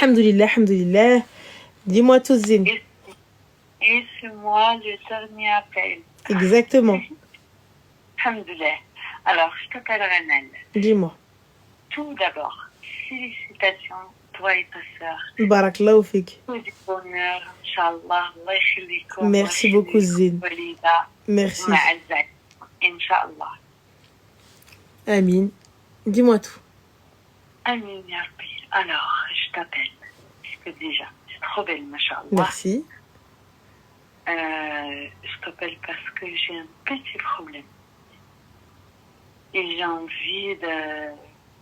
Alhamdulillah, alhamdulillah. Dis-moi tout, Zine. Et c'est moi le dernier appel. Exactement. Alhamdulillah. Alors, je t'appelle Ranel. Dis-moi. Tout d'abord, félicitations, toi et ta sœur. Barakallahu fik. Tout du bonheur, Inch'Allah. Allah yakhlikum. Merci beaucoup, Zine. Merci. Inch'Allah. Amin. Dis-moi tout. Amin, ya Rabbi. Alors, je t'appelle. Parce que déjà, c'est trop belle, Masha'Allah. Merci. Je t'appelle parce que j'ai un petit problème. Et j'ai envie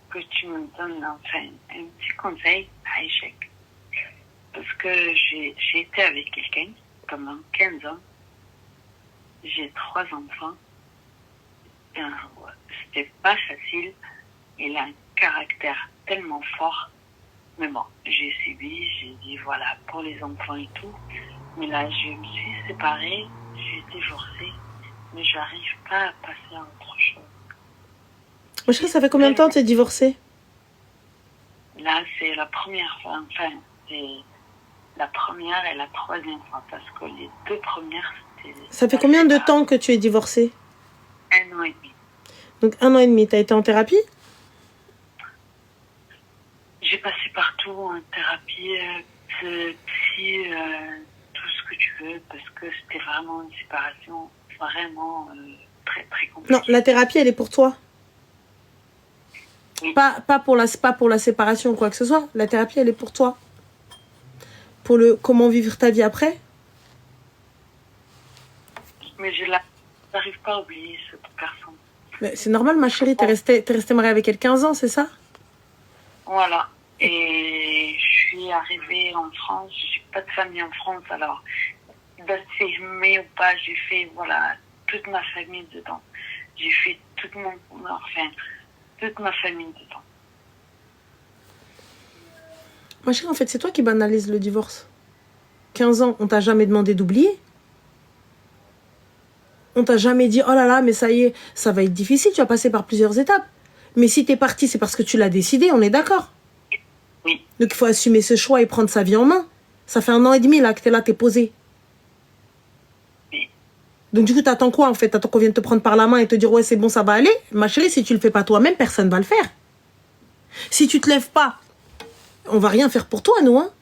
que tu me donnes enfin un petit conseil à échec. Parce que j'ai été avec quelqu'un pendant 15 ans. J'ai 3 enfants. C'était pas facile. Il a un caractère tellement fort. Mais bon, j'ai subi, j'ai dit voilà, pour les enfants et tout. Mais là, je me suis séparée, j'ai divorcé. Mais j'arrive pas à passer à autre chose. Moi, je sais, ça fait combien de temps que tu es divorcée? Là, c'est la première fois. Enfin, c'est la première et la troisième fois. Parce que les 2 premières, c'était... Ça fait combien de temps que tu es divorcée? 1 an et demi. Donc 1 an et demi. Tu as été en thérapie? J'ai passé partout en thérapie, psy, tout ce que tu veux. Parce que c'était vraiment une séparation vraiment très, très compliquée. Non, la thérapie, elle est pour toi. Oui. Pas pour la séparation ou quoi que ce soit. La thérapie, elle est pour toi. Pour comment vivre ta vie après. Mais je n'arrive pas à oublier cette personne. Mais c'est normal, ma chérie. T'es restée mariée avec elle 15 ans, c'est ça? Voilà. Et je suis arrivée en France. Je n'ai pas de famille en France. Alors, d'assumer ou pas, j'ai fait voilà, toute ma famille dedans. J'ai fait toute ma famille dedans. Ma chérie, en fait, c'est toi qui banalise le divorce. 15 ans, on t'a jamais demandé d'oublier. On t'a jamais dit, oh là là, mais ça y est, ça va être difficile, tu vas passer par plusieurs étapes. Mais si t'es parti, c'est parce que tu l'as décidé, on est d'accord. Oui. Donc il faut assumer ce choix et prendre sa vie en main. Ça fait 1 an et demi là que t'es là, t'es posé. Oui. Donc du coup, t'attends quoi en fait? T'attends qu'on vienne te prendre par la main et te dire, ouais, c'est bon, ça va aller? Ma chérie, si tu le fais pas toi-même, personne va le faire. Si tu te lèves pas, on va rien faire pour toi, nous, hein.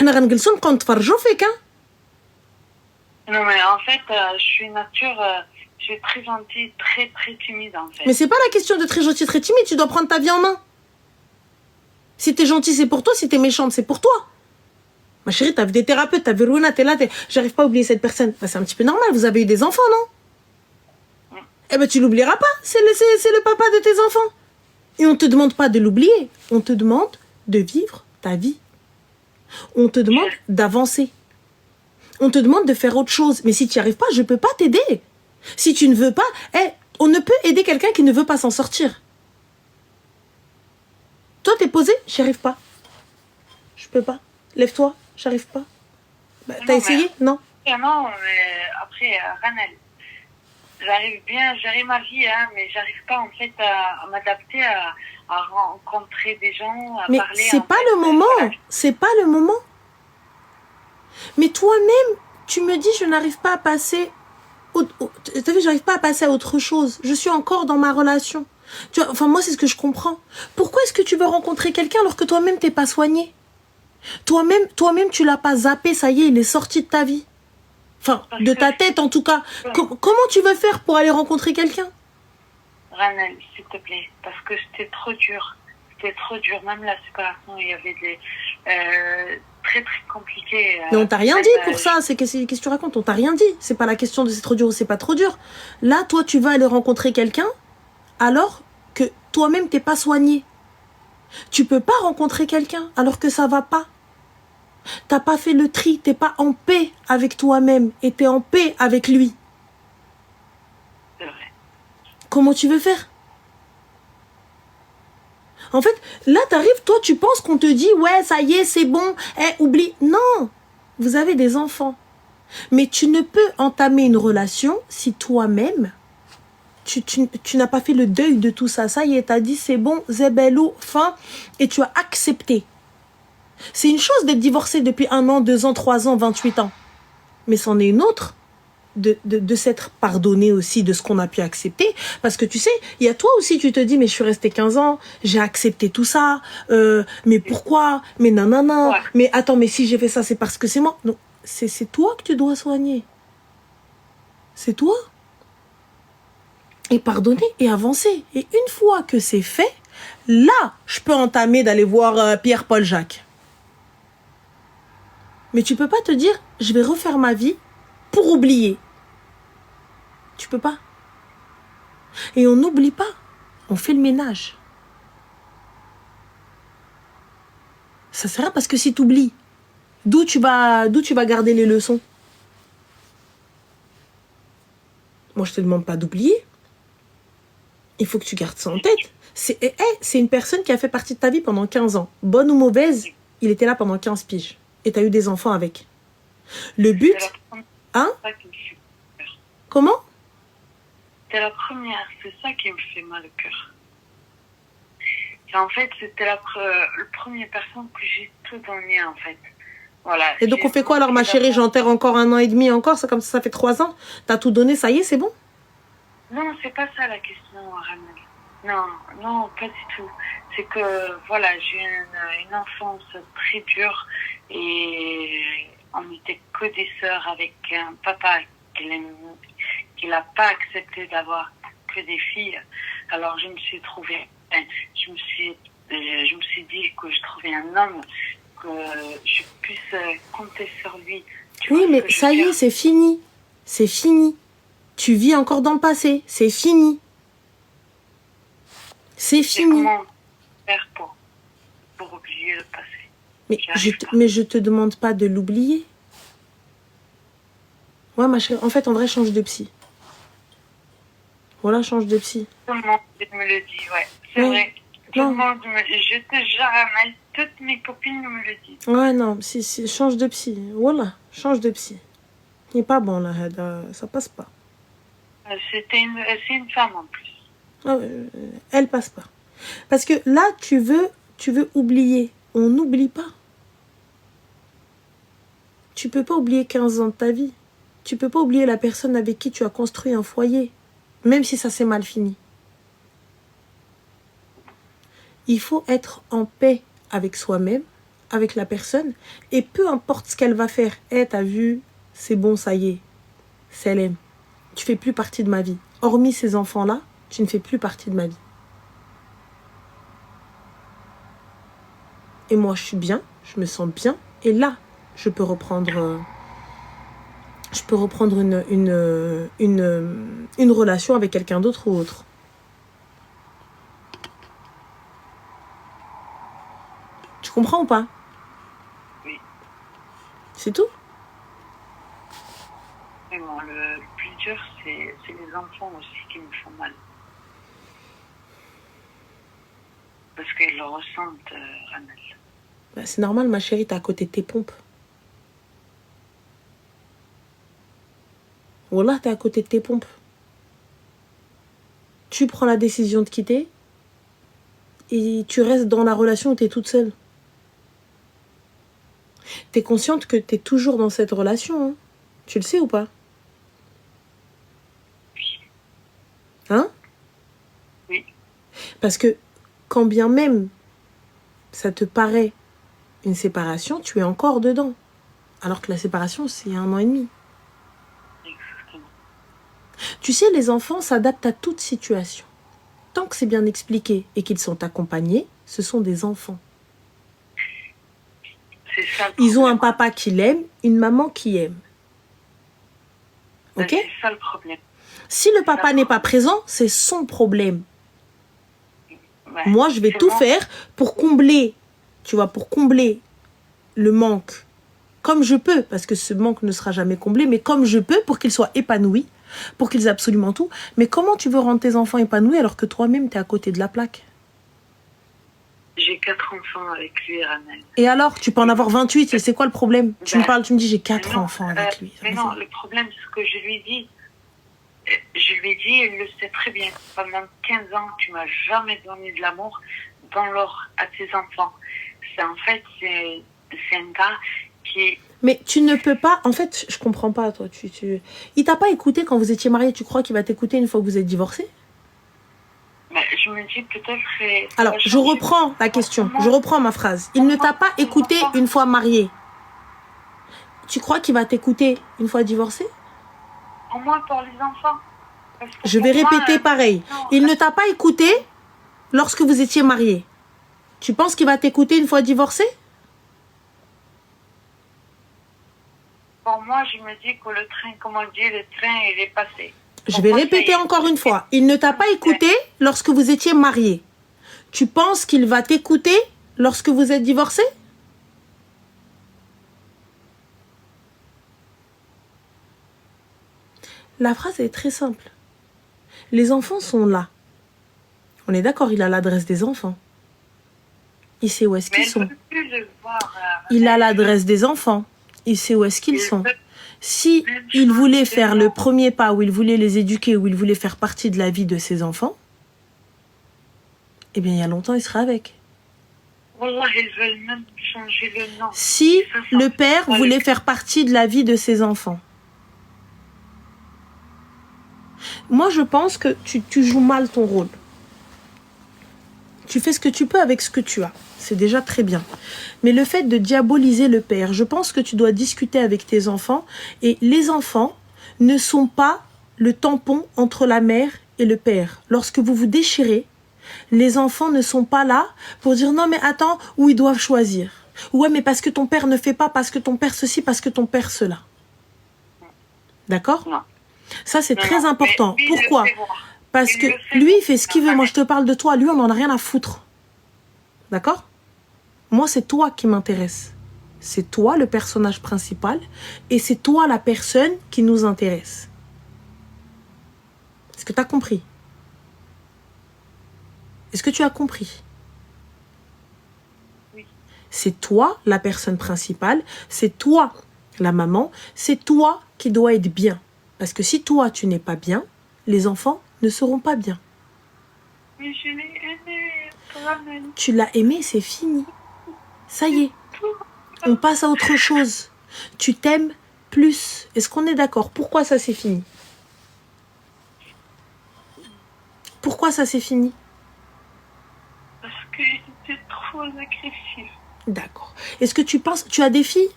Non, mais en fait, je suis nature, je suis très gentille, très, très timide, en fait. Mais c'est pas la question de très gentil, très timide, tu dois prendre ta vie en main. Si t'es gentil, c'est pour toi, si t'es méchante, c'est pour toi. Ma chérie, t'as vu des thérapeutes, t'as vu Runa, t'es là, j'arrive pas à oublier cette personne. Bah, c'est un petit peu normal, vous avez eu des enfants, non? Eh ben, tu l'oublieras pas, c'est le papa de tes enfants. Et on te demande pas de l'oublier, on te demande de vivre ta vie. On te demande d'avancer. On te demande de faire autre chose. Mais si tu n'y arrives pas, je peux pas t'aider. Si tu ne veux pas, on ne peut aider quelqu'un qui ne veut pas s'en sortir. Toi, t'es posé, j'y arrive pas. Je peux pas. Lève-toi, j'arrive pas. Bah, t'as essayé? Non. Non, mais après, Ranel, j'arrive ma vie, hein, mais j'arrive pas en fait à m'adapter, à rencontrer des gens, à mais parler. Mais c'est pas le moment. C'est pas le moment. Mais toi-même, tu me dis, je n'arrive pas à passer... T'as vu, j'arrive pas à passer à autre chose. Je suis encore dans ma relation. Tu vois, enfin, moi, c'est ce que je comprends. Pourquoi est-ce que tu veux rencontrer quelqu'un alors que toi-même, t'es pas soigné? Toi-même, tu l'as pas zappé, ça y est, il est sorti de ta vie. Enfin, de ta tête, en tout cas. Comment tu veux faire pour aller rencontrer quelqu'un? Ranel, s'il te plaît, parce que c'était trop dur. C'était trop dur. Même la séparation, il y avait des... très très compliqué. Mais on t'a rien dit pour ça. Qu'est-ce que tu racontes? On t'a rien dit. C'est pas la question de c'est trop dur ou c'est pas trop dur. Là, toi, tu vas aller rencontrer quelqu'un alors que toi-même t'es pas soigné. Tu peux pas rencontrer quelqu'un alors que ça va pas. T'as pas fait le tri. T'es pas en paix avec toi-même et t'es en paix avec lui. C'est vrai. Comment tu veux faire? En fait, là, t'arrives, toi, tu penses qu'on te dit, ouais, ça y est, c'est bon, oublie. Non, vous avez des enfants. Mais tu ne peux entamer une relation si toi-même, tu n'as pas fait le deuil de tout ça. Ça y est, t'as dit, c'est bon, zébelou, fin, et tu as accepté. C'est une chose d'être divorcé depuis 1 an, 2 ans, 3 ans, 28 ans. Mais c'en est une autre de s'être pardonné aussi de ce qu'on a pu accepter. Parce que tu sais, il y a toi aussi, tu te dis, mais je suis restée 15 ans, j'ai accepté tout ça, mais pourquoi? Mais nanana, Ouais. mais attends, mais si j'ai fait ça, c'est parce que c'est moi. Non, c'est toi que tu dois soigner. C'est toi. Et pardonner et avancer. Et une fois que c'est fait, là, je peux entamer d'aller voir Pierre, Paul, Jacques. Mais tu peux pas te dire, je vais refaire ma vie pour oublier. Tu peux pas. Et on n'oublie pas. On fait le ménage. Ça sert à rien parce que si tu oublies, d'où tu vas garder les leçons? Moi, je te demande pas d'oublier. Il faut que tu gardes ça en tête. C'est une personne qui a fait partie de ta vie pendant 15 ans. Bonne ou mauvaise, il était là pendant 15 piges. Et tu as eu des enfants avec. Le but... Hein? Comment? C'est la première, c'est ça qui me fait mal au cœur. En fait, c'était le premier personne que j'ai tout donné, en fait. Voilà. Et donc, on fait quoi alors, ma chérie? J'enterre encore 1 an et demi encore? C'est comme ça fait 3 ans. T'as tout donné, ça y est, c'est bon? Non, c'est pas ça la question, Ramel. Non, non, pas du tout. C'est que, voilà, j'ai une enfance très dure et on n'était que des sœurs avec un papa qui n'a pas accepté d'avoir que des filles. Alors, je me suis trouvée, je me suis dit que je trouvais un homme, que je puisse compter sur lui. Oui, mais ça y est, c'est fini. C'est fini. Tu vis encore dans le passé. C'est fini. C'est fini. Comment faire pour oublier le passé? Mais je te demande pas de l'oublier. Ouais, ma chérie, en fait, en vrai, change de psy. Voilà, change de psy. Tout le monde me le dit, ouais. C'est vrai. Tout le monde je te jure, toutes mes copines me le disent. Ouais, non, si, change de psy. Voilà, change de psy. Il n'est pas bon, là, ça passe pas. C'est une femme en plus. Ah, elle passe pas. Parce que là, tu veux oublier. On n'oublie pas. Tu peux pas oublier 15 ans de ta vie. Tu peux pas oublier la personne avec qui tu as construit un foyer. Même si ça s'est mal fini. Il faut être en paix avec soi-même, avec la personne. Et peu importe ce qu'elle va faire. T'as vu, c'est bon, ça y est. C'est elle aime. Tu fais plus partie de ma vie. Hormis ces enfants-là, tu ne fais plus partie de ma vie. Et moi, je suis bien, je me sens bien. Et là, je peux reprendre une relation avec quelqu'un d'autre ou autre. Tu comprends ou pas? Oui. C'est tout? Vraiment, le plus dur, c'est les enfants aussi qui me font mal. Parce qu'ils le ressentent, Ramel. Bah, c'est normal, ma chérie, t'es à côté de tes pompes. Voilà, t'es à côté de tes pompes. Tu prends la décision de quitter et tu restes dans la relation où t'es toute seule. T'es consciente que t'es toujours dans cette relation, hein? Tu le sais ou pas? Oui. Hein? Oui. Parce que quand bien même ça te paraît une séparation, tu es encore dedans. Alors que la séparation, c'est 1 an et demi. Exactement. Tu sais, les enfants s'adaptent à toute situation. Tant que c'est bien expliqué et qu'ils sont accompagnés, ce sont des enfants. C'est ça, ils ont un papa qui l'aime, une maman qui aime. Ok? C'est ça le problème. Si le papa n'est pas présent, c'est son problème. Ouais, moi, je vais tout faire pour combler, tu vois, pour combler le manque comme je peux, parce que ce manque ne sera jamais comblé, mais comme je peux pour qu'ils soient épanouis, pour qu'ils aient absolument tout. Mais comment tu veux rendre tes enfants épanouis alors que toi-même, tu es à côté de la plaque? J'ai 4 enfants avec lui, Ramel. Et alors, tu peux en avoir 28, et c'est quoi le problème? Tu me parles, tu me dis, j'ai 4 enfants avec lui. Mais non, le problème, c'est ce que je lui dis. Je lui dis, il le sait très bien. Pendant 15 ans, tu m'as jamais donné de l'amour à tes enfants. C'est c'est un gars qui... Mais tu ne peux pas... En fait, je comprends pas, toi. Il t'a pas écouté quand vous étiez mariés. Tu crois qu'il va t'écouter une fois que vous êtes divorcés? Mais je me dis peut-être... Alors, je reprends la question. Je reprends ma phrase. Il ne t'a pas écouté une fois marié. Tu crois qu'il va t'écouter une fois divorcé? Au moins pour les enfants. Je vais répéter pareil. Il ne t'a pas écouté lorsque vous étiez mariés. Tu penses qu'il va t'écouter une fois divorcé? Pour moi, je me dis que le train, comme on dit, le train, il est passé. Je vais répéter encore une fois. Il ne t'a pas écouté lorsque vous étiez mariés. Tu penses qu'il va t'écouter lorsque vous êtes divorcés? La phrase est très simple. Les enfants sont là. On est d'accord, il a l'adresse des enfants. Il sait où est-ce qu'ils sont. Il a l'adresse des enfants. Il sait où est-ce qu'ils sont. Si il voulait faire le premier pas, où il voulait les éduquer, où il voulait faire partie de la vie de ses enfants, eh bien, il y a longtemps, il serait avec. Wallah, ils veulent même changer le nom. Si le père voulait faire partie de la vie de ses enfants. Moi, je pense que tu joues mal ton rôle. Tu fais ce que tu peux avec ce que tu as. C'est déjà très bien. Mais le fait de diaboliser le père, je pense que tu dois discuter avec tes enfants. Et les enfants ne sont pas le tampon entre la mère et le père. Lorsque vous vous déchirez, les enfants ne sont pas là pour dire non mais attends, où ils doivent choisir. Ouais mais parce que ton père ne fait pas, parce que ton père ceci, parce que ton père cela. D'accord? Non. Ça c'est très important. Pourquoi? Parce que lui il fait ce qu'il veut. Moi je te parle de toi. Lui on n'en a rien à foutre. D'accord? Moi c'est toi qui m'intéresse. C'est toi le personnage principal et c'est toi la personne qui nous intéresse. Est-ce que tu as compris? Est-ce que tu as compris? Oui. C'est toi la personne principale, c'est toi la maman, c'est toi qui dois être bien. Parce que si toi tu n'es pas bien, les enfants ne seront pas bien. Mais je l'ai aimé, vraiment. Tu l'as aimé, c'est fini. Ça y est, on passe à autre chose. Tu t'aimes plus. Est-ce qu'on est d'accord? Pourquoi ça c'est fini? Pourquoi ça c'est fini? Parce que j'étais trop agressive. D'accord. Est-ce que tu penses... Tu as des filles?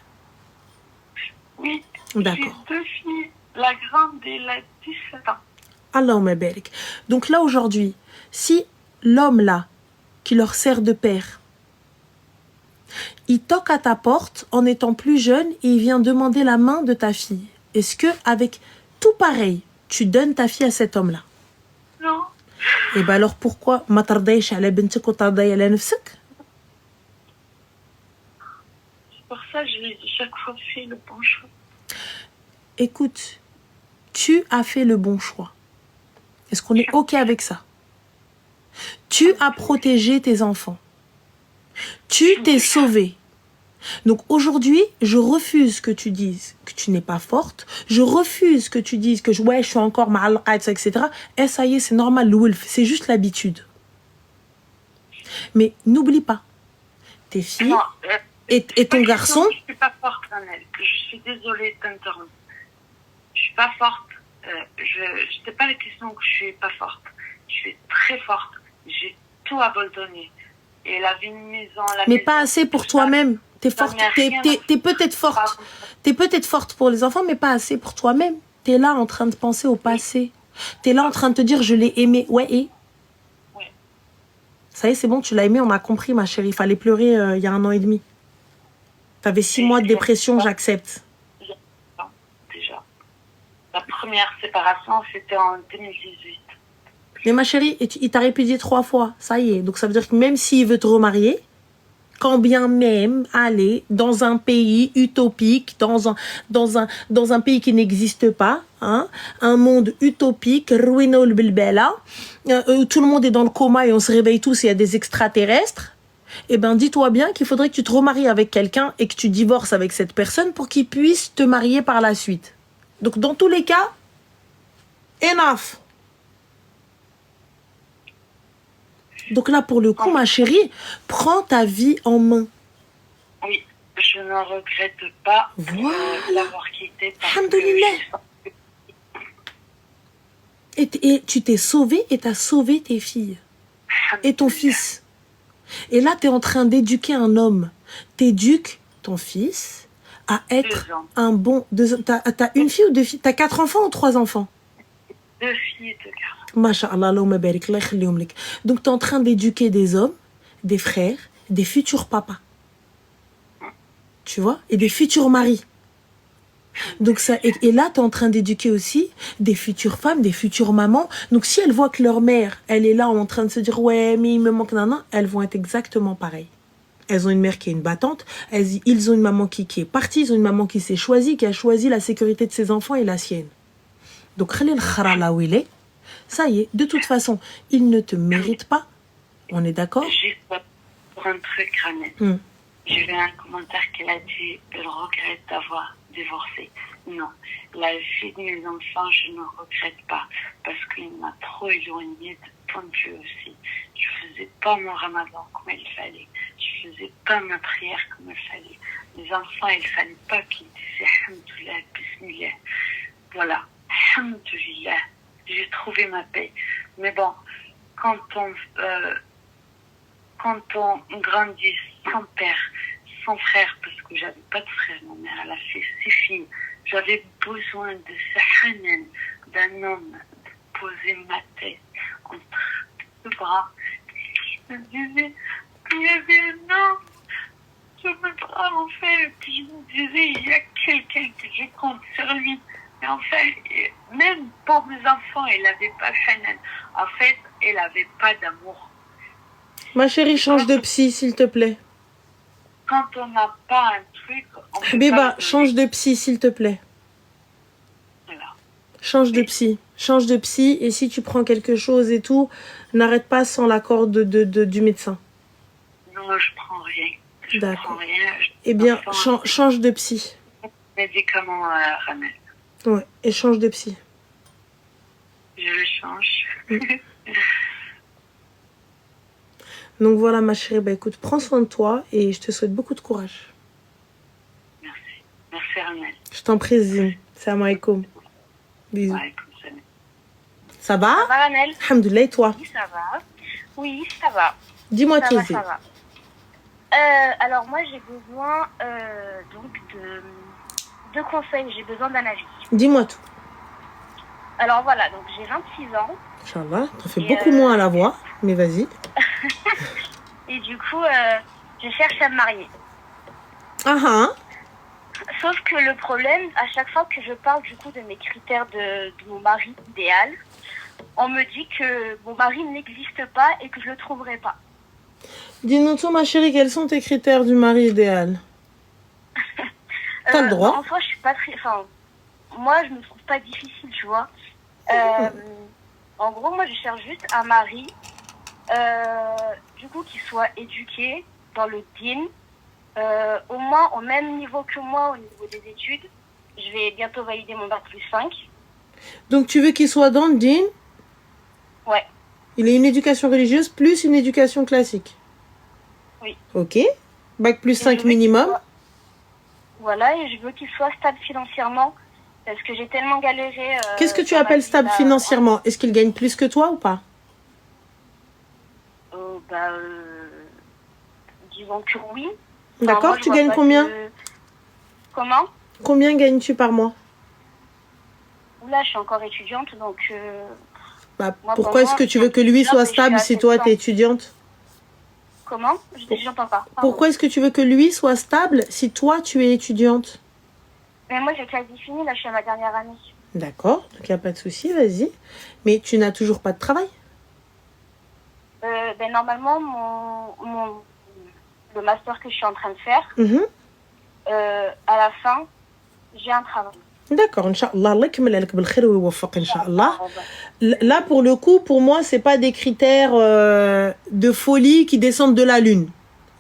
Oui. D'accord. J'ai 2 filles. La grande, elle a 17 ans. Allahumma barik. Donc là aujourd'hui, si l'homme là, qui leur sert de père, il toque à ta porte en étant plus jeune et il vient demander la main de ta fille, est-ce que avec tout pareil, tu donnes ta fille à cet homme-là? Non. Et bien alors pourquoi ma tardaysh ala bintik wa tarday ala nafsik? C'est pour ça que je l'ai dit chaque fois fait le bon choix. Écoute, tu as fait le bon choix. Est-ce qu'on est OK avec ça? Tu as protégé tes enfants. Tu t'es sauvée. Donc aujourd'hui, je refuse que tu dises que tu n'es pas forte. Je refuse que tu dises que ouais, je suis encore ma'alqa, etc. Et ça y est, c'est normal, c'est juste l'habitude. Mais n'oublie pas, tes filles Non, et ton garçon... Je suis pas forte, Annelle. Je suis désolée de t'interrompre. Je suis pas forte. C'était pas la question que je suis pas forte. Je suis très forte. J'ai tout abandonné. Et la vie de maison, mais pas assez pour toi-même. T'es forte, t'es peut-être forte. T'es peut-être forte pour les enfants, mais pas assez pour toi-même. T'es là en train de penser au passé. T'es là en train de te dire je l'ai aimé. Ouais, et ouais. Ça y est, c'est bon, tu l'as aimé, on a compris, ma chérie. Il fallait pleurer il y a 1 an et demi. T'avais 6 mois de dépression, j'accepte. Déjà. La première séparation, c'était en 2018. Mais ma chérie, il t'a répudié 3 fois. Ça y est. Donc ça veut dire que même s'il veut te remarier, quand bien même aller dans un pays utopique, dans un pays qui n'existe pas, hein, un monde utopique, ruinol bilbela, où tout le monde est dans le coma et on se réveille tous et il y a des extraterrestres, eh ben dis-toi bien qu'il faudrait que tu te remaries avec quelqu'un et que tu divorces avec cette personne pour qu'il puisse te marier par la suite. Donc dans tous les cas, enough. Donc là, pour le coup, ma chérie, prends ta vie en main. Oui, je ne regrette pas l'avoir quitté parce que Alhamdoulilah. Et tu t'es sauvé et t'as sauvé tes filles et ton fils. Et là, tu es en train d'éduquer un homme. T'éduques ton fils à être un bon... T'as une fille ou deux filles? T'as 4 enfants ou 3 enfants? 2 filles et 2 garçons. Masha'Allah, Allahumma barik, Allah yakhliyoum lik. Donc, tu es en train d'éduquer des hommes, des frères, des futurs papas. Tu vois? Et des futurs maris. Donc ça, et là, tu es en train d'éduquer aussi des futures femmes, des futures mamans. Donc si elles voient que leur mère, elle est là en train de se dire « Ouais, mais il me manque nana », elles vont être exactement pareilles. Elles ont une mère qui est une battante, ils ont une maman qui est partie, ils ont une maman qui s'est choisie, qui a choisi la sécurité de ses enfants et la sienne. Donc Khalil Khara là où il est, ça y est, de toute façon, il ne te mérite pas. On est d'accord? Juste pour un truc, Ramel. J'ai vu un commentaire qu'elle a dit « Elle regrette d'avoir divorcé ». Non, la vie de mes enfants, je ne regrette pas parce qu'il m'a trop éloignée de point de vue aussi. Je faisais pas mon ramadan comme il fallait. Je faisais pas ma prière comme il fallait. Les enfants, il fallait pas qu'ils disaient « Alhamdoulilah, Bismillah ». Voilà, Alhamdoulilah, j'ai trouvé ma paix. Mais bon, quand on grandit sans père, sans frère, parce que j'avais pas de frère, ma mère, elle a fait 6 filles. J'avais besoin de ce hanan, d'un homme, de poser ma tête entre 2 bras. Je me disais, il y avait un homme sur mes bras, en fait, et puis je me disais, il y a quelqu'un que je compte sur lui. Mais en fait, même pour mes enfants, elle n'avait pas de hanan. En fait, elle n'avait pas d'amour. Ma chérie, change de psy, s'il te plaît. Quand on n'a pas un truc... Habiba, change de psy, s'il te plaît. Voilà. Change de psy. Change de psy. Et si tu prends quelque chose et tout, n'arrête pas sans l'accord du médecin. Non, je prends rien. D'accord. Prends rien. Eh bien, change de psy. Médicaments Ramel. Ouais, et change de psy. Je le change. Donc voilà, ma chérie, bah écoute, prends soin de toi et je te souhaite beaucoup de courage. Merci. Merci, Ramel. Je t'en prie, Zine. Salam alaikum. Bisous. Alaikum salam. Ça va? Ça va, Ramel? Alhamdoulilah, et toi? Oui, ça va. Oui, ça va. Dis-moi, Ça va, Kézé. ça va. Alors, moi, j'ai besoin donc de conseils. J'ai besoin d'un avis. Dis-moi tout. Alors, voilà. Donc, j'ai 26 ans. Inch'Allah, t'en fais beaucoup moins à la voix, mais vas-y. Et du coup, je cherche à me marier. Ah ah. Sauf que le problème, à chaque fois que je parle du coup de mes critères de mon mari idéal, on me dit que mon mari n'existe pas et que je le trouverai pas. Dis-nous tout, ma chérie, quels sont tes critères du mari idéal? T'as le droit. En soi, je suis pas très... Enfin, moi, je me trouve pas difficile, tu vois. En gros, moi, je cherche juste un mari, du coup, qui soit éduqué dans le din, au moins au même niveau que moi au niveau des études. Je vais bientôt valider mon bac plus 5. Donc tu veux qu'il soit dans le din? Ouais. Il ait une éducation religieuse plus une éducation classique? Oui. Ok. Bac plus Et 5 minimum? Voilà, et je veux qu'il soit stable financièrement. Parce que j'ai tellement galéré... Qu'est-ce que tu appelles stable financièrement? Est-ce qu'il gagne plus que toi ou pas? Disons que oui. D'accord, moi, tu gagnes combien? Comment? Combien gagnes-tu par mois? Là, je suis encore étudiante, donc... Pourquoi est-ce que tu veux que lui soit stable si toi, t'es étudiante? Comment? J'entends pas. Pardon. Pourquoi est-ce que tu veux que lui soit stable si toi, tu es étudiante? Mais moi, j'ai quasi fini, là, je suis à ma dernière année. D'accord, donc il n'y a pas de souci, vas-y. Mais tu n'as toujours pas de travail? Normalement, le master que je suis en train de faire, à la fin, j'ai un travail. D'accord, Inch'Allah, Allah yakmel alak bil khir wa yuwaffaq, Inch'Allah. Là, pour le coup, pour moi, c'est pas des critères de folie qui descendent de la lune.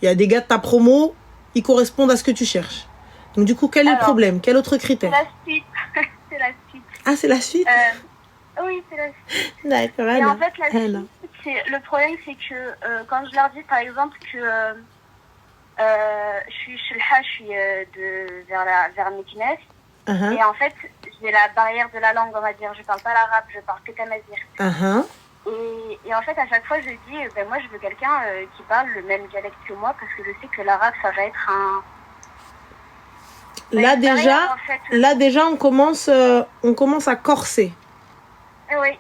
Il y a des gars de ta promo, ils correspondent à ce que tu cherches. Donc du coup, quel est le problème? Quel autre critère? C'est la suite. C'est la suite. Ah, c'est la suite? Oui, c'est la suite. D'accord, et en fait, la suite, le problème, c'est que quand je leur dis, par exemple, que Je suis Shulha, je suis vers Meknès. Uh-huh. Et en fait, j'ai la barrière de la langue, on va dire. Je parle pas l'arabe, je parle que tamazir. Uh-huh. Et en fait, à chaque fois, je dis, moi, je veux quelqu'un qui parle le même dialecte que moi, parce que je sais que l'arabe, ça va être un... Là une déjà, barrière, en fait. là déjà, on commence à corser. Oui,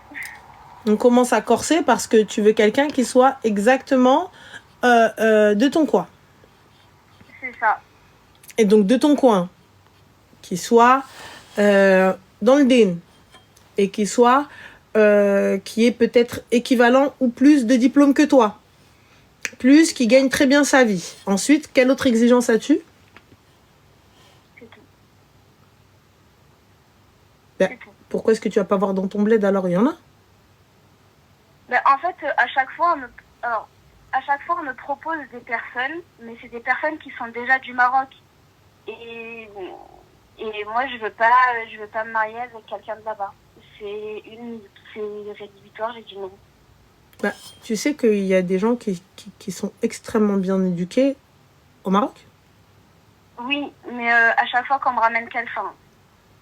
On commence à corser parce que tu veux quelqu'un qui soit exactement de ton coin. c'est ça. Et donc de ton coin, qui soit dans le din et qui soit qui est peut-être équivalent ou plus de diplômes que toi. Plus, qui gagne très bien sa vie. Ensuite, quelle autre exigence as-tu? C'est tout. Ben, C'est tout. pourquoi est-ce que tu vas pas voir dans ton bled alors? Il y en a. Mais en fait, à chaque fois, on me propose des personnes, mais c'est des personnes qui sont déjà du Maroc. Et moi, je veux pas me marier avec quelqu'un de là-bas. C'est rédhibitoire, j'ai dit non. Ben, tu sais qu'il y a des gens qui sont extrêmement bien éduqués au Maroc? Oui, mais à chaque fois qu'on me ramène quelqu'un,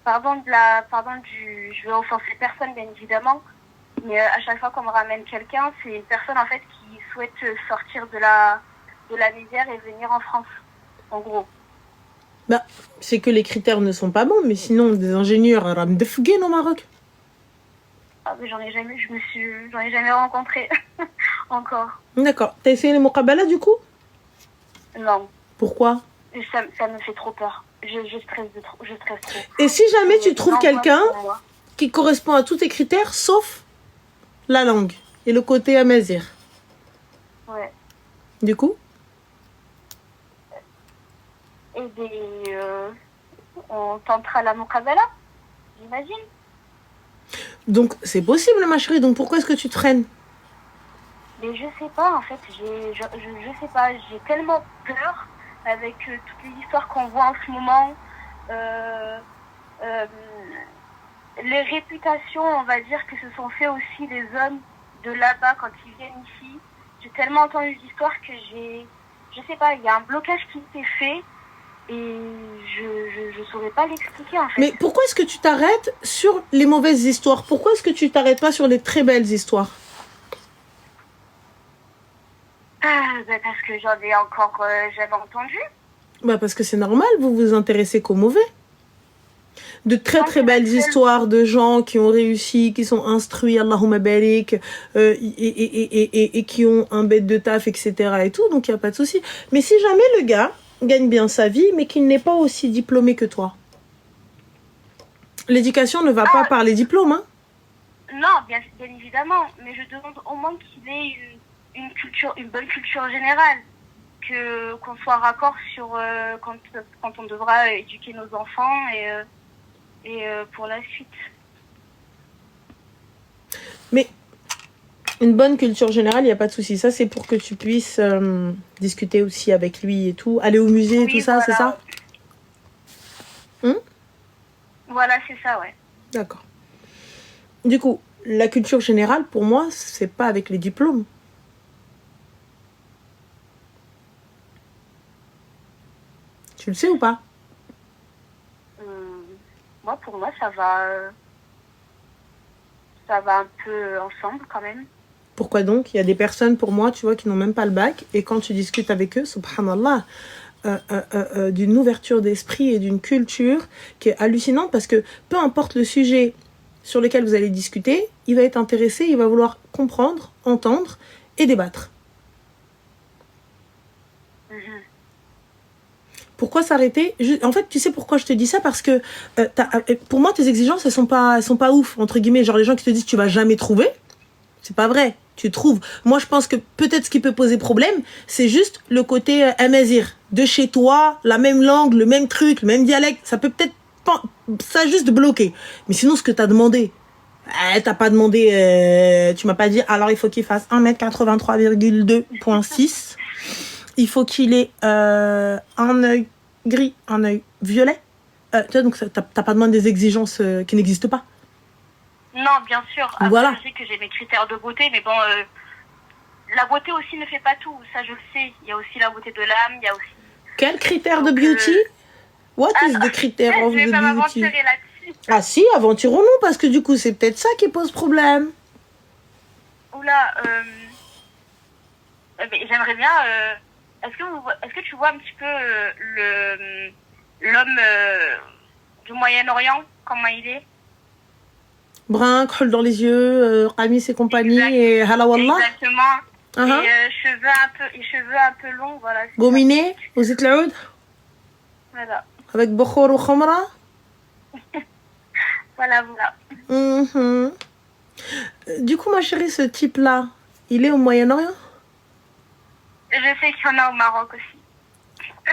je veux offenser personne, bien évidemment, mais à chaque fois qu'on me ramène quelqu'un, c'est une personne, en fait, qui souhaite sortir de la misère et venir en France, en gros. Ben, c'est que les critères ne sont pas bons, mais sinon, des ingénieurs ram defgen au Maroc. Ah, mais j'en ai jamais rencontré encore. D'accord. T'as essayé les muqabala du coup? Non, Pourquoi? ça me fait trop peur. Je stresse trop. Et si jamais tu trouves L'angoisse quelqu'un pour moi. qui correspond à tous tes critères, sauf la langue et le côté amazir, Ouais. du coup? Et on tentera la muqabala, j'imagine. Donc, c'est possible, ma chérie. Donc, pourquoi est-ce que tu te freines? Mais je sais pas, en fait, je sais pas, j'ai tellement peur avec toutes les histoires qu'on voit en ce moment, les réputations, on va dire, que se sont fait aussi les hommes de là-bas quand ils viennent ici. J'ai tellement entendu d'histoires que je sais pas, il y a un blocage qui s'est fait et je saurais pas l'expliquer, en fait. Mais pourquoi est-ce que tu t'arrêtes sur les mauvaises histoires? Pourquoi est-ce que tu t'arrêtes pas sur les très belles histoires? Parce que j'en ai encore jamais entendu. Bah, parce que c'est normal, vous vous intéressez qu'aux mauvais. De très très belles histoires de gens qui ont réussi, qui sont instruits, Allahumma barik, et qui ont un bête de taf, etc. et tout, donc il n'y a pas de souci. Mais si jamais le gars gagne bien sa vie, mais qu'il n'est pas aussi diplômé que toi, l'éducation ne va pas par les diplômes, hein? Non, bien évidemment, mais je demande au moins qu'il ait une bonne culture générale, qu'on soit raccord sur quand on devra éduquer nos enfants et pour la suite. Mais une bonne culture générale, il n'y a pas de souci. Ça, c'est pour que tu puisses discuter aussi avec lui et tout, aller au musée et tout ça, voilà. c'est ça? Voilà, c'est ça, ouais. D'accord. Du coup, la culture générale, pour moi, c'est pas avec les diplômes. Tu le sais ou pas? Moi, pour moi, ça va un peu ensemble quand même. Pourquoi donc? Il y a des personnes, pour moi, tu vois, qui n'ont même pas le bac. Et quand tu discutes avec eux, subhanallah, d'une ouverture d'esprit et d'une culture qui est hallucinante, parce que peu importe le sujet sur lequel vous allez discuter, il va être intéressé, il va vouloir comprendre, entendre et débattre. Pourquoi s'arrêter? En fait, tu sais pourquoi je te dis ça? Parce que pour moi, tes exigences, elles sont pas ouf, entre guillemets. Genre les gens qui te disent tu vas jamais trouver, c'est pas vrai. Tu trouves. Moi, je pense que peut-être ce qui peut poser problème, c'est juste le côté amazir. De chez toi, la même langue, le même truc, le même dialecte. Ça peut peut-être pas, ça juste bloquer. Mais sinon, ce que t'as demandé, t'as pas demandé, tu m'as pas dit, alors il faut qu'il fasse 1m83,2.6. Il faut qu'il ait un œil gris, un œil violet. Tu vois, donc t'as pas demandé des exigences qui n'existent pas. Non, bien sûr. Après, Voilà. Je sais que j'ai mes critères de beauté, mais bon, la beauté aussi ne fait pas tout. Ça, je le sais. Il y a aussi la beauté de l'âme, il y a aussi Quel critère de Donc, beauty? What is alors, the critère je of vais the pas beauty? m'aventurer là-dessus. Ah si, aventurons-nous, parce que du coup, c'est peut-être ça qui pose problème. Oula, mais j'aimerais bien. Est-ce que tu vois un petit peu l'homme du Moyen-Orient, comment il est? Brun, creux dans les yeux, Ramis et compagnie, Exact. et hala wallah. Exactement. Uh-huh. Et cheveux un peu longs, voilà. c'est ça. Gominé, aux Itlaoud, Voilà, avec Bokhor ou Khomra. voilà. Mhm. Du coup, ma chérie, ce type-là, il est au Moyen-Orient? Je sais qu'il y en a au Maroc aussi.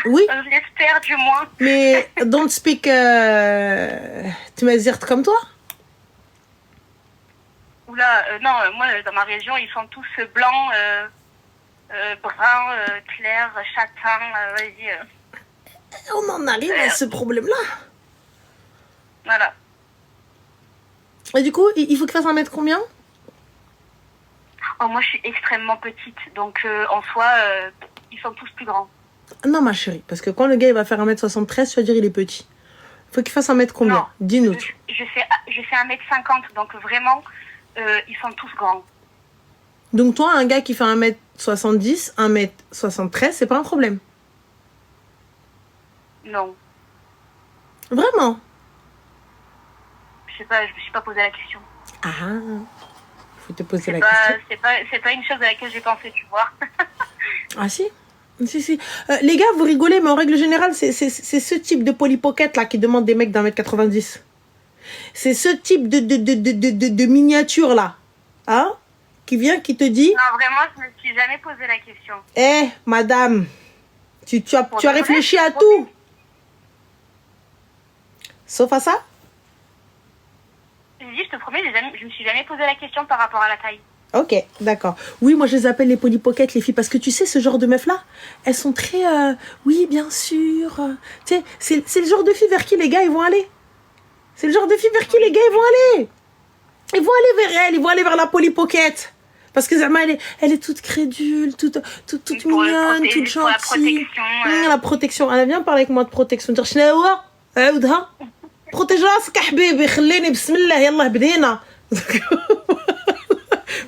Oui, Je l'espère du moins. mais don't speak Tmazirt comme toi. Oula, non, moi dans ma région, ils sont tous blancs, bruns, clairs, châtains, vas-y. On en arrive à ce problème-là. Voilà. Et du coup, il faut qu'il fasse 1 mètre combien? Oh, moi, je suis extrêmement petite, donc en soi, ils sont tous plus grands. Non, ma chérie, parce que quand le gars il va faire 1m73, tu vas dire il est petit. Il faut qu'il fasse 1 mètre combien? Non. Dis-nous. Je fais 1m50, donc vraiment, ils sont tous grands. Donc toi, un gars qui fait 1m70, 1m73, c'est pas un problème. Non, Vraiment. je sais pas, je me suis pas posé la question. Ah, faut te poser la C'est question. pas une chose à laquelle j'ai pensé, tu vois. Ah si. Si. Les gars, vous rigolez, mais en règle générale, c'est ce type de polypocket là qui demande des mecs d'1m90. C'est ce type de miniature là. Hein? Qui vient, qui te dit, Non, vraiment, je me suis jamais posé la question. eh, madame, tu as Pour de réfléchi vrai, à tout. Sauf à ça? Je dis, je te promets, je me suis jamais posé la question par rapport à la taille. Ok, d'accord. Oui, moi je les appelle les polypockets, les filles, parce que tu sais, ce genre de meufs-là, elles sont très... oui, bien sûr. Tu sais, c'est le genre de filles vers qui les gars, ils vont aller. C'est le genre de filles vers qui les gars, ils vont aller. Ils vont aller vers elle, ils vont aller vers la polypocket. Parce que Zama, elle est toute crédule, toute mignonne, toute Pour la gentille. protection. La protection. Elle vient parler avec moi de protection. dire شناهو عاودها بروتيج راسك حبيبي خليني بسم الله يلا بدينا.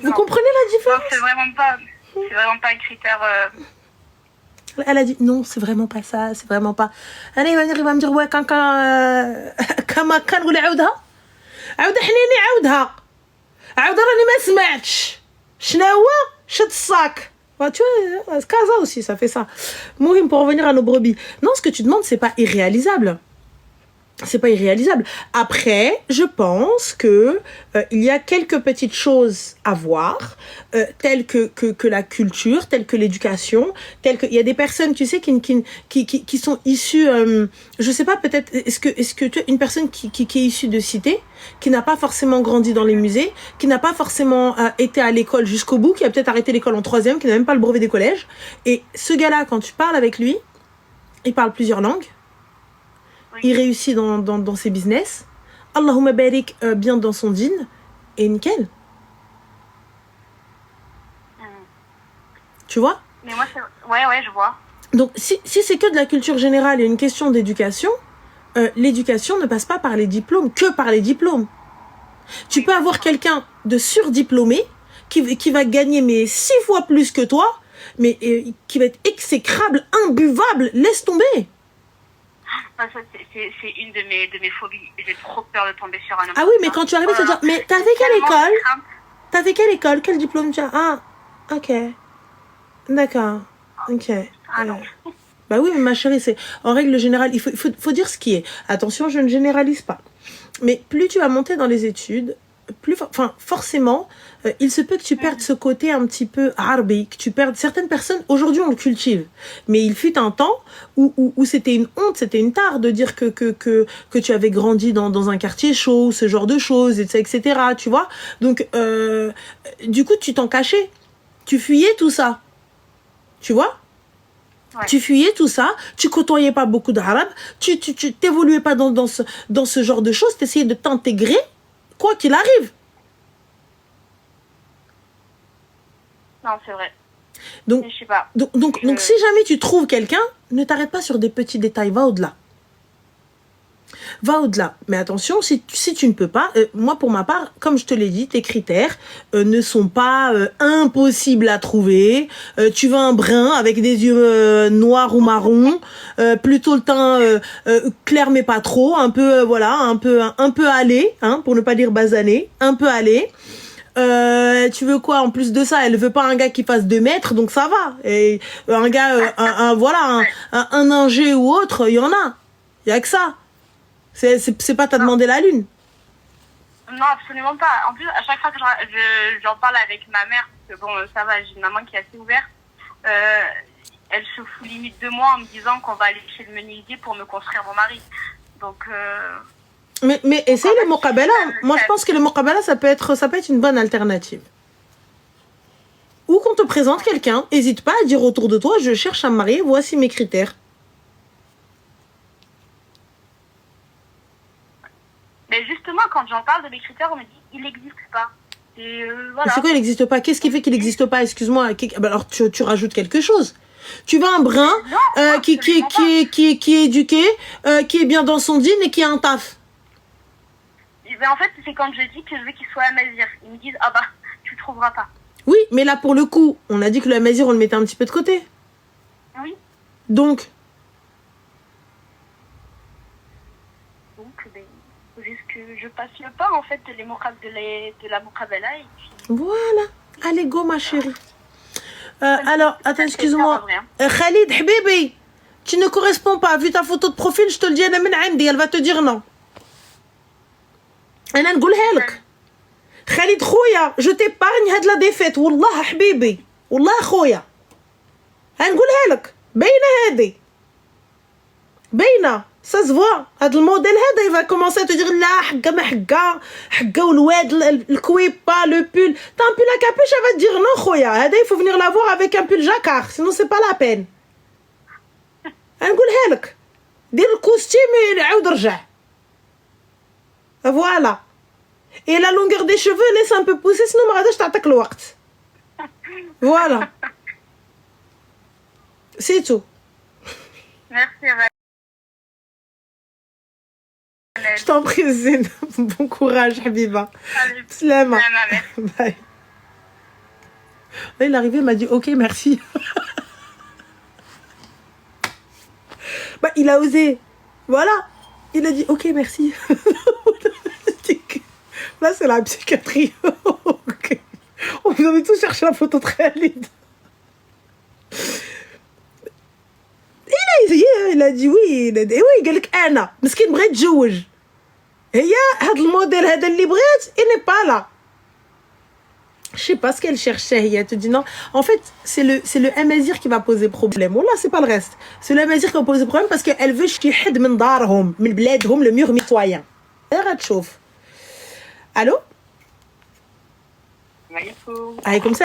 Vous comprenez la Non, différence? c'est vraiment pas un critère. Elle a dit non, c'est vraiment pas ça, c'est vraiment pas. Elle il va me dire ouais quand كما كان ولا عاودها عاود حنيني عاودها عاود راني ما سمعتش شنو هو شد الصاك. Bah, tu vois, Kaza aussi, ça fait ça. Mourim, pour revenir à nos brebis. Non, ce que tu demandes, c'est pas irréalisable. C'est pas irréalisable. Après, je pense que il y a quelques petites choses à voir, telles que la culture, telles que l'éducation, telles que il y a des personnes, tu sais, qui sont issues, je sais pas, peut-être est-ce que tu es une personne qui est issue de cité, qui n'a pas forcément grandi dans les musées, qui n'a pas forcément été à l'école jusqu'au bout, qui a peut-être arrêté l'école en 3e, qui n'a même pas le brevet des collèges. Et ce gars-là, quand tu parles avec lui, il parle plusieurs langues. Il réussit dans ses business. Allahumma barik bien dans son din. Et nickel. Tu vois? Mais moi, ouais, je vois. Donc, si c'est que de la culture générale et une question d'éducation, l'éducation ne passe pas par les diplômes, que par les diplômes. Tu peux avoir quelqu'un de surdiplômé qui va gagner mais 6 fois plus que toi, mais qui va être exécrable, imbuvable. Laisse tomber. Ça, c'est une de mes phobies. J'ai trop peur de tomber sur un homme. Ah oui, mais quand tu arrives, tu te dis, mais t'as fait quelle école? T'as fait quelle école? Quel diplôme tu as? Ah, ok. D'accord. Ok. Ah non. Bah oui, mais ma chérie, c'est en règle générale, il faut dire ce qui est. Attention, je ne généralise pas. Mais plus tu vas monter dans les études, forcément, il se peut que tu perdes ce côté un petit peu arbi, que tu perdes. Certaines personnes, aujourd'hui, on le cultive. Mais il fut un temps où c'était une honte, c'était une tare de dire que tu avais grandi dans un quartier chaud, ce genre de choses, etc., tu vois. Donc, du coup, tu t'en cachais. Tu fuyais tout ça. Tu vois? Ouais. Tu fuyais tout ça, tu côtoyais pas beaucoup d'arabes, tu t'évoluais pas dans ce genre de choses, t'essayais de t'intégrer, quoi qu'il arrive. Non, c'est vrai. Donc, Mais je sais pas. donc, si jamais tu trouves quelqu'un, ne t'arrête pas sur des petits détails, va au-delà. Va au-delà. Mais attention, si tu ne peux pas, moi pour ma part, comme je te l'ai dit, tes critères ne sont pas impossibles à trouver. Tu veux un brun avec des yeux noirs ou marrons, plutôt le teint clair mais pas trop, un peu voilà, un peu allé, hein, pour ne pas dire basané, un peu allé. Tu veux quoi en plus de ça? Elle veut pas un gars qui fasse 2 mètres, donc ça va. Et un gars, voilà, un ingé ou autre, il y en a. Il y a que ça. C'est pas t'as demandé la lune. Non, absolument pas. En plus, à chaque fois que j'en parle avec ma mère, parce que bon, ça va, j'ai une maman qui est assez ouverte, elle se fout limite de moi en me disant qu'on va aller chez le menuisier pour me construire mon mari. Donc... Mais essaye le muqabala. Moi, je pense que le muqabala, ça peut être une bonne alternative. Ou qu'on te présente quelqu'un, n'hésite pas à dire autour de toi, je cherche à me marier, voici mes critères. Mais justement, quand j'en parle de mes critères, on me dit il n'existe pas. Et voilà. C'est quoi, il n'existe pas? Qu'est-ce qui fait qu'il n'existe pas? Excuse-moi. Alors, tu rajoutes quelque chose. Tu veux un brun qui est éduqué, qui est bien dans son dîne et qui a un taf. Mais en fait, c'est quand je dis que je veux qu'il soit amazir. Ils me disent ah bah, tu trouveras pas. Oui, mais là, pour le coup, on a dit que le amazir, on le mettait un petit peu de côté. Oui. Donc, juste que je passe le pas en fait de la muqabala et puis... Voilà. Allez, go, ma chérie. Alors, attends, excuse-moi. Khalid, habibi, tu ne corresponds pas. Vu ta photo de profil, je te le dis, elle va te dire non. أنا نقولها لك. خالد خويا, je t'épargne هاد la défaite. والله حبيبي. والله خويا. هنقولها لك. باينة هادي. باينة. Ça se voit. هاد الموديل هذا il va commencer à te dire لا حقا ما حقا والواد الكويبا le pull. T'as un pull à capuche, elle va te dire non خويا. هذا il faut venir la voir avec un pull jacquard, sinon c'est pas la peine. هنقولها لك. دير الكوستيم عاود رجع. Voilà. Et la longueur des cheveux, laisse un peu pousser, sinon je t'attaque le waqt. Voilà. C'est tout. Merci. Je t'en prie, Zine. Bon courage, Habiba. Slama. Bye. Là, il est arrivé, il m'a dit ok, merci. Bah, il a osé. Voilà. Il a dit ok, merci. Là, c'est la psychiatrie. Okay. On vous avait tous cherché la photo de Khalid. Il a dit oui. Il a dit oui. قال لك أنا مسكين بغيت يتزوج. هي هذا الموديل هذا اللي بغيت il n'est pas là. Je sais pas ce qu'elle cherchait. Elle te dit non. En fait, c'est le amazir qui va poser problème. Voilà, c'est pas le reste. C'est le amazir qui va poser problème parce qu'elle veut شي حد من دارهم من بلادهم le mur mitoyen. غتشوف. Allô? Alaykoum. Alaykoum salam.